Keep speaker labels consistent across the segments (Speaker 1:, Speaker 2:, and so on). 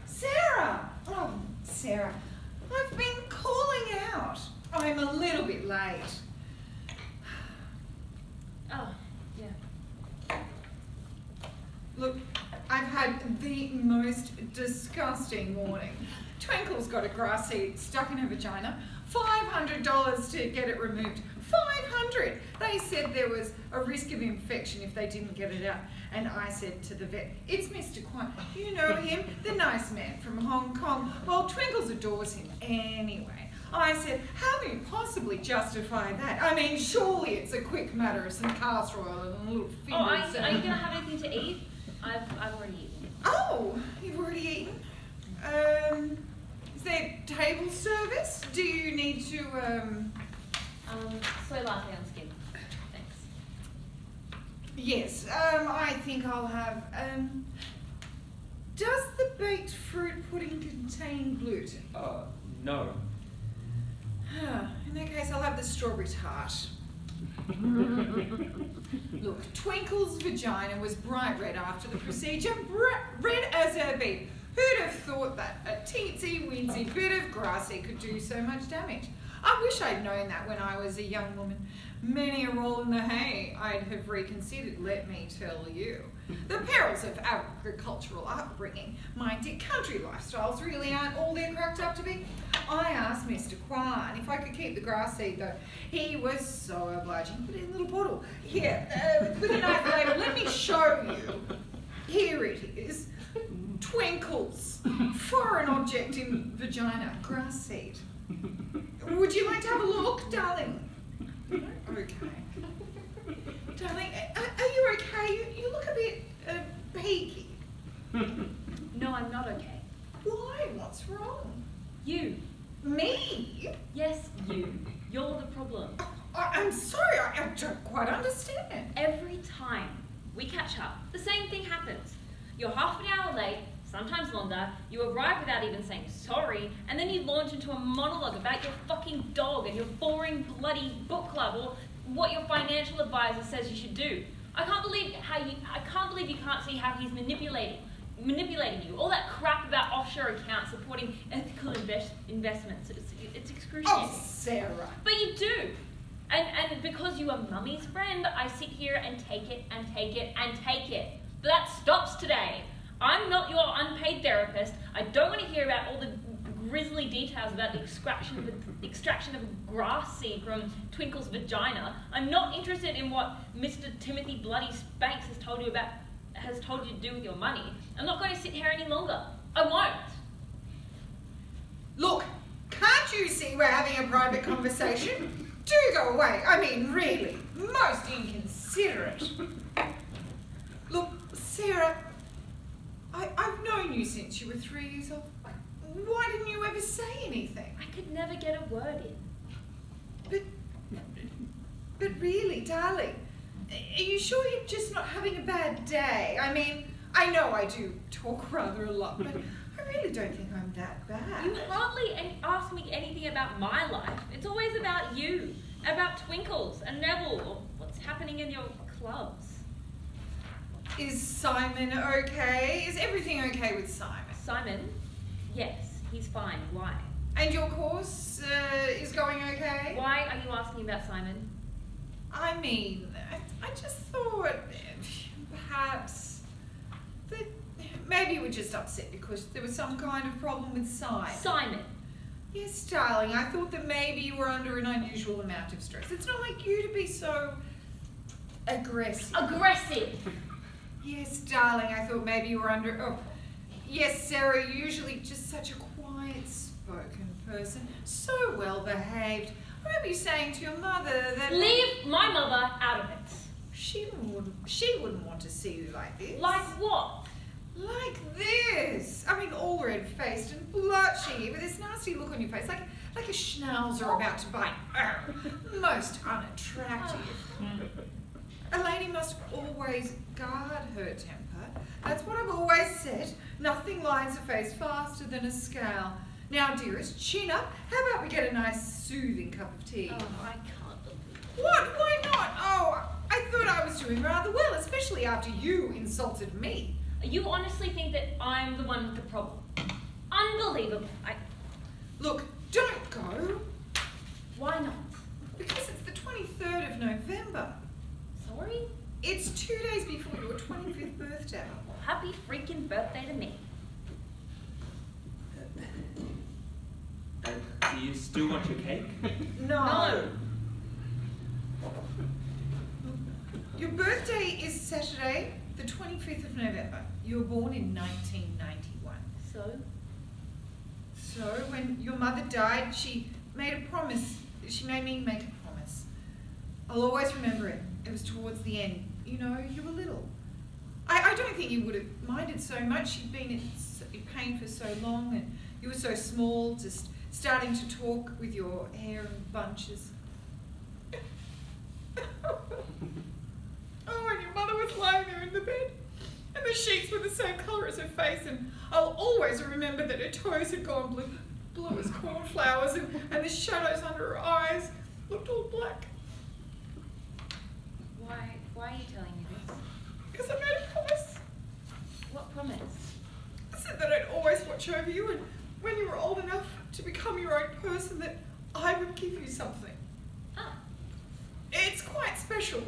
Speaker 1: Sarah! Oh, Sarah, I've been calling out. I'm a little bit late.
Speaker 2: Oh, yeah.
Speaker 1: Look, I've had the most disgusting morning. Twinkle's got a grass seed stuck in her vagina. $500 to get it removed. $500! They said there was a risk of infection if they didn't get it out. And I said to the vet, it's Mr. Kwan. You know him, the nice man from Hong Kong. Well, Twinkles adores him anyway. I said, how do you possibly justify that? I mean, surely it's a quick matter of some casserole and a little fingers.
Speaker 2: Oh, are you going to have anything to eat? I've already eaten.
Speaker 1: Oh, you've already eaten? Is there table service? Do you need to,
Speaker 2: Soy latte on skim. Thanks.
Speaker 1: Yes, I think I'll have, does the baked fruit pudding contain gluten?
Speaker 3: No.
Speaker 1: In that case, I'll have the strawberry tart. Look, Twinkle's vagina was bright red after the procedure, red as her beef. Who'd have thought that a teensy-weensy bit of grassy could do so much damage? I wish I'd known that when I was a young woman. Many a roll in the hay I'd have reconsidered, let me tell you. The perils of agricultural upbringing. Mind you, country lifestyles really aren't all they're cracked up to be. I asked Mr. Kwan if I could keep the grass seed though. He was so obliging. Put it in a little bottle. Here, with a nice label. Let me show you. Here it is. Twinkles. Foreign object in vagina. Grass seed. Would you like to have a look, darling? Okay. Darling, are you okay? You look a bit peaky.
Speaker 2: No, I'm not okay.
Speaker 1: Why? What's wrong?
Speaker 2: You.
Speaker 1: Me?
Speaker 2: Yes, you. You're the problem.
Speaker 1: I'm sorry, I don't quite understand.
Speaker 2: Every time we catch up, the same thing happens. You're half an hour late, sometimes longer, you arrive without even saying sorry, and then you launch into a monologue about your fucking dog and your boring bloody book club or what your financial advisor says you should do. I can't believe you can't see how he's manipulating you. All that crap about offshore accounts supporting ethical investments. It's excruciating.
Speaker 1: Oh, Sarah.
Speaker 2: But you do. And because you are mummy's friend, I sit here and take it and take it and take it. But that stops today. I'm not your unpaid therapist. I don't want to hear about all the grisly details about the extraction of grass seed from Twinkle's vagina. I'm not interested in what Mr. Timothy Bloody Spanks has told you to do with your money. I'm not going to sit here any longer. I won't.
Speaker 1: Look, can't you see we're having a private conversation? Do go away. I mean, really, most inconsiderate. Look, Sarah, I've known you since you were 3 years old. Why didn't you ever say anything?
Speaker 2: I could never get a word in.
Speaker 1: But really, darling, are you sure you're just not having a bad day? I mean, I know I do talk rather a lot, but I really don't think I'm that bad.
Speaker 2: You hardly ask me anything about my life. It's always about you, about Twinkles and Neville, or what's happening in your clubs.
Speaker 1: Is Simon okay? Is everything okay with Simon?
Speaker 2: Simon? Yes, he's fine. Why?
Speaker 1: And your course is going okay?
Speaker 2: Why are you asking about Simon?
Speaker 1: I mean, I just thought perhaps that maybe you were just upset because there was some kind of problem with Simon.
Speaker 2: Simon?
Speaker 1: Yes, darling, I thought that maybe you were under an unusual amount of stress. It's not like you to be so aggressive.
Speaker 2: Aggressive?
Speaker 1: Yes, darling, I thought maybe you were under... Oh, yes, Sarah, you're usually just such a quiet-spoken person, so well-behaved. I remember you saying to your mother that...
Speaker 2: Leave my mother out of it.
Speaker 1: She wouldn't want to see you like this.
Speaker 2: Like what?
Speaker 1: Like this. I mean, all red-faced and blotchy, with this nasty look on your face, like a schnauzer about to bite. Most unattractive. A lady must always guard her temper. That's what I've always said. Nothing lines a face faster than a scowl. Now, dearest, chin up. How about we get a nice, soothing cup of tea?
Speaker 2: Oh, I can't believe it.
Speaker 1: What? Why not? Oh, I thought I was doing rather well, especially after you insulted me.
Speaker 2: You honestly think that I'm the one with the problem? Unbelievable.
Speaker 1: Look, don't go.
Speaker 2: Why not?
Speaker 1: Because it's the 23rd of November.
Speaker 2: Sorry?
Speaker 1: It's 2 days before your 25th birthday.
Speaker 2: Well, happy freaking birthday to me.
Speaker 3: Do you still want your cake?
Speaker 1: No. Your birthday is Saturday, the 25th of November. You were born in 1991. So when your mother died, she made a promise. She made me make a promise. I'll always remember it. It was towards the end. You know, you were little. I don't think you would have minded so much. You'd been in pain for so long and you were so small, just starting to talk with your hair in bunches. Oh, and your mother was lying there in the bed, and the sheets were the same colour as her face, and I'll always remember that her toes had gone blue as cornflowers, and the shadows under her eyes looked all black.
Speaker 2: Why are you telling me this?
Speaker 1: Because I made a promise.
Speaker 2: What promise?
Speaker 1: I said that I'd always watch over you, and when you were old enough to become your own person, that I would give you something.
Speaker 2: Ah.
Speaker 1: It's quite special.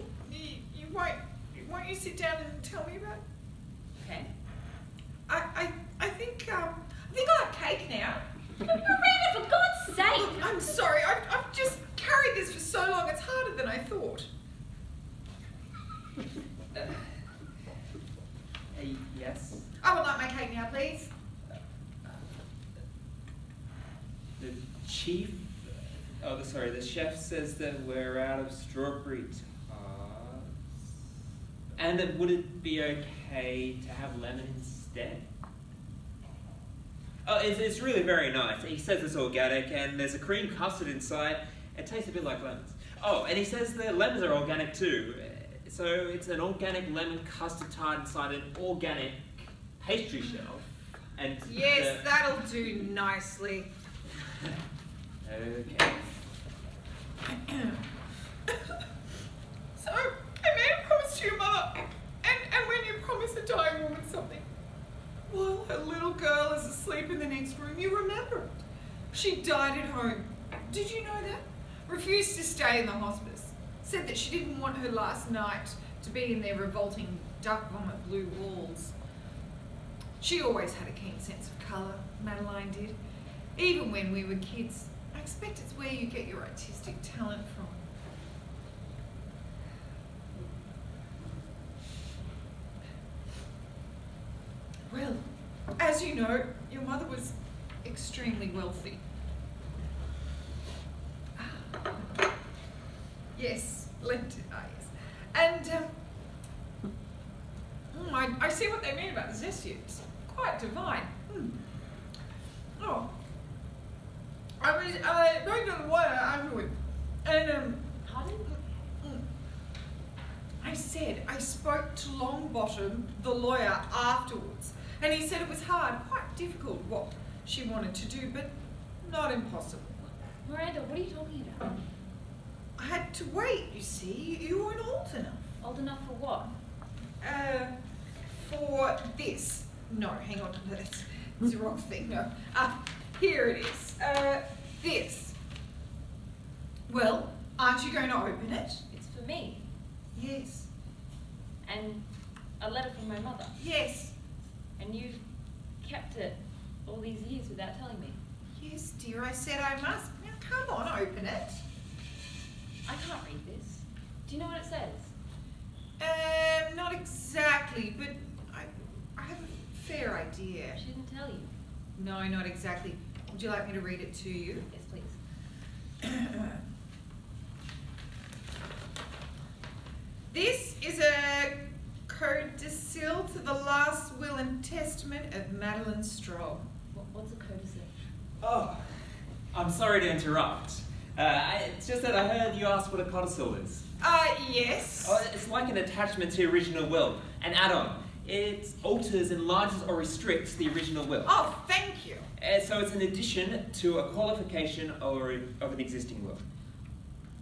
Speaker 1: Won't you sit down and tell me about it?
Speaker 2: Okay.
Speaker 1: I think I'll have cake now.
Speaker 2: Miranda, for God's sake!
Speaker 1: Look, I'm sorry. I've just carried this for so long. It's harder than I thought.
Speaker 3: Yes?
Speaker 1: I would like my cake now, please.
Speaker 3: The chef says that we're out of strawberry tarts. And that would it be okay to have lemon instead? Oh, it's really very nice. He says it's organic and there's a cream custard inside. It tastes a bit like lemons. Oh, and he says the lemons are organic too. So it's an organic lemon custard tart inside an organic pastry shell. And
Speaker 1: Yes, that'll do nicely.
Speaker 3: Okay.
Speaker 1: So, I made a promise to your mother, and when you promise a dying woman something, while her little girl is asleep in the next room, you remember it. She died at home. Did you know that? Refused to stay in the hospice. Said that she didn't want her last night to be in their revolting duck vomit blue walls. She always had a keen sense of colour, Madeline did. Even when we were kids. I expect it's where you get your artistic talent from. Well, as you know, your mother was extremely wealthy. Yes, lent eyes. And I see what they mean about the zesty. It's quite divine. Oh, I was going to the water afterward, and
Speaker 2: Pardon?
Speaker 1: I said I spoke to Longbottom, the lawyer, afterwards, and he said it was hard, quite difficult what she wanted to do, but not impossible.
Speaker 2: Miranda, what are you talking about?
Speaker 1: I had to wait, you see. You weren't old enough.
Speaker 2: Old enough for what?
Speaker 1: For this. No, hang on, that's the wrong thing, no. Here it is. This. Well, aren't you going to open it?
Speaker 2: It's for me.
Speaker 1: Yes.
Speaker 2: And a letter from my mother.
Speaker 1: Yes.
Speaker 2: And you've kept it all these years without telling me.
Speaker 1: Yes, dear, I said I must. Now, come on, open it.
Speaker 2: I can't read this. Do you know what it says?
Speaker 1: Not exactly, but I have a fair idea.
Speaker 2: She didn't tell you.
Speaker 1: No, not exactly. Would you like me to read it to you?
Speaker 2: Yes, please.
Speaker 1: This is a codicil to the last will and testament of Madeline Strong.
Speaker 2: What's a codicil?
Speaker 3: Oh, I'm sorry to interrupt. It's just that I heard you ask what a codicil is.
Speaker 1: Yes.
Speaker 3: Oh, it's like an attachment to the original will, an add-on. It alters, enlarges, or restricts the original will.
Speaker 1: Oh, thank you.
Speaker 3: So it's an addition to a qualification of an existing will.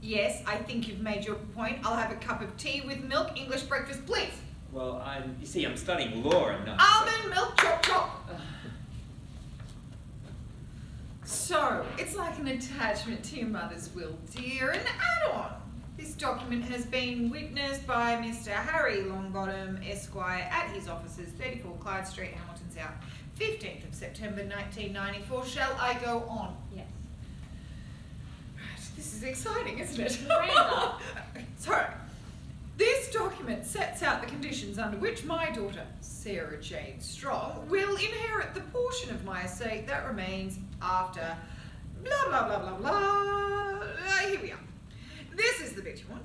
Speaker 1: Yes, I think you've made your point. I'll have a cup of tea with milk, English breakfast, please.
Speaker 3: Well, you see, I'm studying law and not...
Speaker 1: Almond milk chop chop. So, it's like an attachment to your mother's will, dear, an add-on. This document has been witnessed by Mr. Harry Longbottom, Esquire, at his offices, 34 Clyde Street, Hamilton South, 15th of September 1994. Shall I go on?
Speaker 2: Yes.
Speaker 1: Right, this is exciting, isn't it?
Speaker 2: Razor.
Speaker 1: So, this document sets out the conditions under which my daughter, Sarah Jane Strong, will inherit the portion of my estate that remains after blah blah blah blah blah. Here we are. This is the bit you want.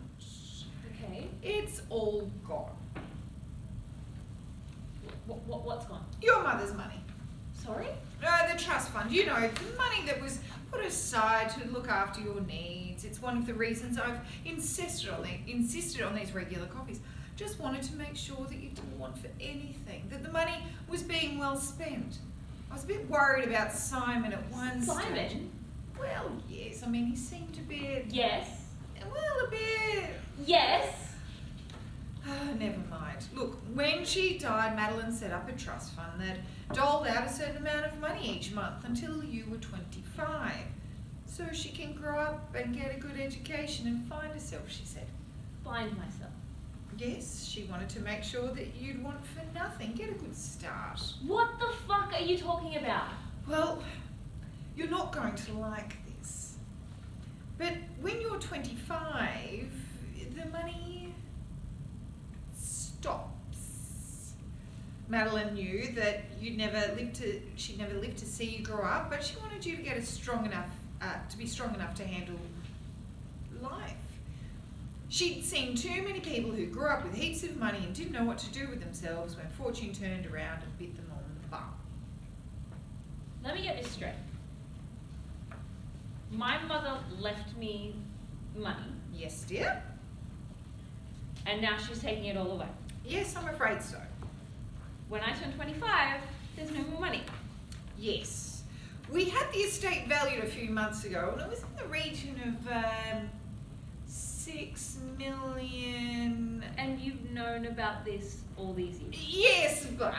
Speaker 2: Okay.
Speaker 1: It's all gone.
Speaker 2: What's gone?
Speaker 1: Your mother's money.
Speaker 2: Sorry?
Speaker 1: The trust fund. You know, the money that was put aside to look after your needs. It's one of the reasons I've insisted on these regular copies. Just wanted to make sure that you didn't want for anything, that the money was being well spent. I was a bit worried about Simon at one stage.
Speaker 2: Simon?
Speaker 1: Well, yes. I mean, he seemed a bit...
Speaker 2: Yes.
Speaker 1: Well, a bit...
Speaker 2: Yes.
Speaker 1: Never mind. Look, when she died, Madeline set up a trust fund that doled out a certain amount of money each month until you were 25. So she can grow up and get a good education and find herself, she said.
Speaker 2: Find myself.
Speaker 1: Yes, she wanted to make sure that you'd want for nothing. Get a good start.
Speaker 2: What the fuck are you talking about?
Speaker 1: Well, you're not going to like this. But when you're 25, the money stops. Madeline knew that she'd never lived to see you grow up, but she wanted you to get to be strong enough to handle life. She'd seen too many people who grew up with heaps of money and didn't know what to do with themselves when fortune turned around and bit them on the bum.
Speaker 2: Let me get this straight. My mother left me money,
Speaker 1: Yes, dear?
Speaker 2: and now she's taking it all away.
Speaker 1: Yes, I'm afraid so.
Speaker 2: When I turn 25, there's no more money.
Speaker 1: Yes. We had the estate valued a few months ago, and it was in the region of 6 million.
Speaker 2: And you've known about this all these years.
Speaker 1: Yes, but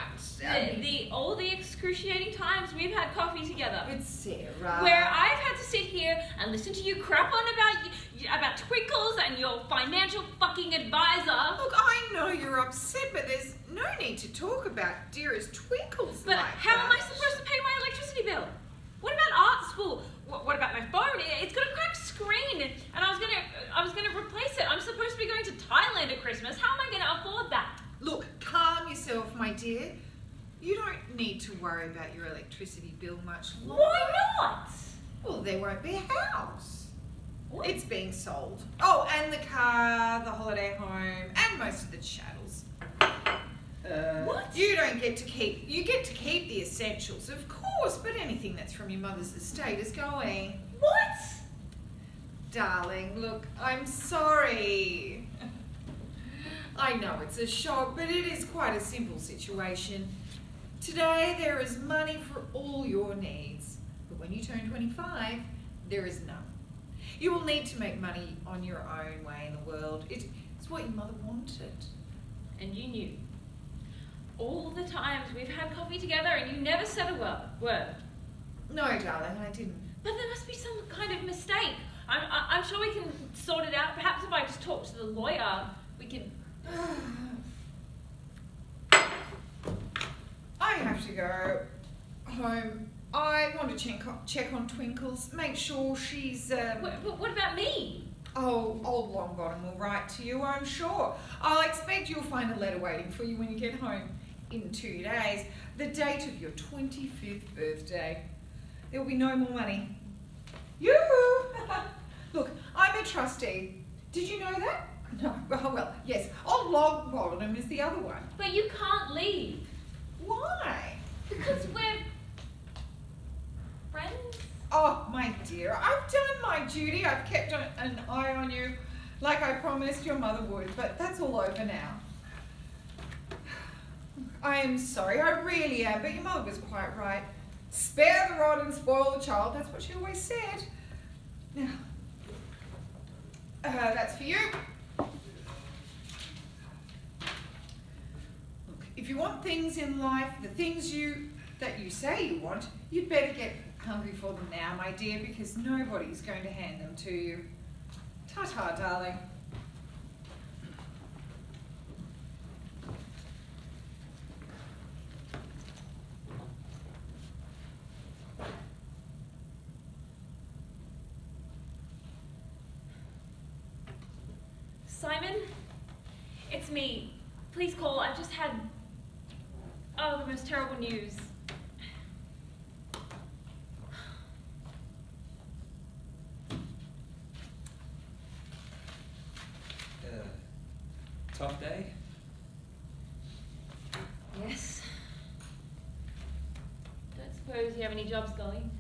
Speaker 2: All the excruciating times we've had coffee together,
Speaker 1: with Sarah.
Speaker 2: where I've had to sit here and listen to you crap on about Twinkles and your financial fucking advisor.
Speaker 1: Look, I know you're upset, but there's no need to talk about dearest Twinkles
Speaker 2: But
Speaker 1: like
Speaker 2: how am I
Speaker 1: that.
Speaker 2: supposed to pay my electricity bill? What about art school? What about my phone? It's got a cracked screen, and I was gonna replace it. I'm supposed to be going to Thailand at Christmas. How am I gonna afford that?
Speaker 1: Look, calm yourself, my dear. You don't need to worry about your electricity bill much longer.
Speaker 2: Why not?
Speaker 1: Well, there won't be a house.
Speaker 2: What?
Speaker 1: It's being sold. Oh, and the car, the holiday home, and most of the chattels.
Speaker 2: What?
Speaker 1: You don't get to keep. You get to keep the essentials, of course, but anything that's from your mother's estate is going.
Speaker 2: What?
Speaker 1: Darling, look, I'm sorry. I know it's a shock, but it is quite a simple situation. Today there is money for all your needs, but when you turn 25, there is none. You will need to make money on your own way in the world. It's what your mother wanted.
Speaker 2: And you knew. All the times we've had coffee together and you never said a word.
Speaker 1: No, darling, I didn't.
Speaker 2: But there must be some kind of mistake. I'm sure we can sort it out. Perhaps if I just talk to the lawyer, we can...
Speaker 1: I have to go home. I want to check on Twinkles, make sure she's...
Speaker 2: What about me?
Speaker 1: Oh, old Longbottom will write to you, I'm sure. I'll expect you'll find a letter waiting for you when you get home in 2 days, the date of your 25th birthday. There'll be no more money. Yoo-hoo! Look, I'm a trustee. Did you know that? No. Oh, well, yes. Old Longbottom is the other one.
Speaker 2: But you can't leave.
Speaker 1: Why?
Speaker 2: Because we're... friends?
Speaker 1: Oh, my dear, I've done my duty. I've kept an eye on you like I promised your mother would, but that's all over now. I am sorry, I really am, but your mother was quite right. Spare the rod and spoil the child, that's what she always said. Now, that's for you. If you want things in life, the things that you say you want, you'd better get hungry for them now, my dear, because nobody's going to hand them to you. Ta-ta, darling.
Speaker 2: Simon? It's me. Please call. I've just had, the most terrible news.
Speaker 3: Tough day?
Speaker 2: Yes. Don't suppose you have any jobs going?